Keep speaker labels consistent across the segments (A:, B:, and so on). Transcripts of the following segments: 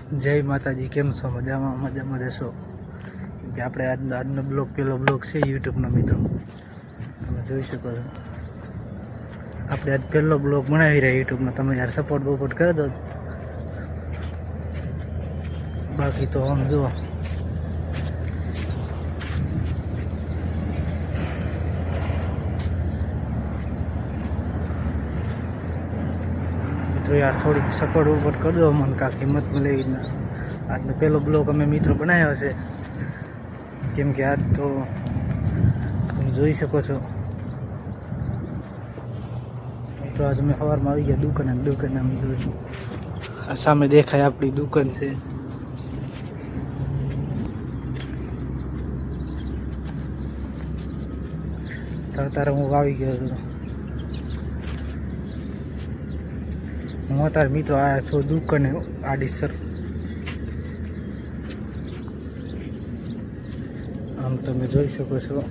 A: જય માતાજી, કેમ છો? મજામાં મજામાં રહેશો? કે આપણે આજનો પહેલો બ્લોગ છે યુટ્યુબનો. મિત્રો તમે જોઈ શકો છો, આપણે આજ પહેલો બ્લોગ બનાવી રહ્યા યુટ્યુબમાં. તમે યાર સપોર્ટ બપોર્ટ કરી દો, બાકી તો આમ જો મિત્રો યાર થોડીક સપોર્ટ બપોર્ટ કરી દો મને, કાંક હિંમત મળે. આજનો પહેલો બ્લોગ અમે મિત્રો બનાવ્યો છે, કેમ કે આજ તો તમે જોઈ શકો છો મિત્રો, આજ અમે સવારમાં આવી ગયા દુકાને અમે જોયું આ સામે દેખાય આપણી દુકાન છે. અત્યારે હું આવી ગયો છું. હું અત્યારે મિત્રો આવ્યા છું દુકાને આડીસર. આમ તમે જોઈ શકો છો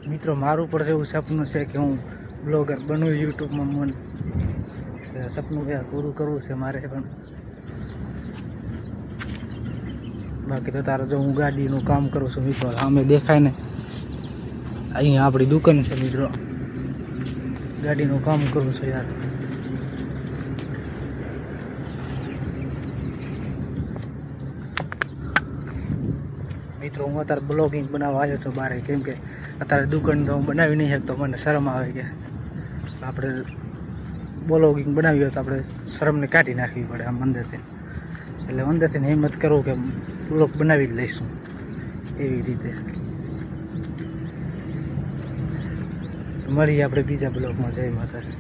A: મિત્રો, મારું પણ એવું સપનું છે કે હું બ્લોગર બનું યુટ્યુબમાં. મને સપનું પૂરું કરવું છે મારે પણ. બાકી તો તારે જો હું ગાડીનું કામ કરું છું મિત્રો, સામે દેખાય ને અહીંયા આપણી દુકાન છે મિત્રો, ગાડીનું કામ કરું છું યાર. મિત્રો હું અત્યારે બ્લોગિંગ બનાવવા આવ્યો છું બહાર, કેમ કે અત્યારે દુકાન તો હું બનાવી નહીં શકતો, મને શરમ આવે કે આપણે બ્લોગિંગ બનાવી હોય તો આપણે શરમને કાઢી નાખવી પડે આમ અંદરથી. એટલે અંદરથી હિંમત કરું કે બ્લોગ બનાવી જ લઈશું એવી રીતે. મળીએ આપણે બીજા બ્લોગમાં. જય માતાજી.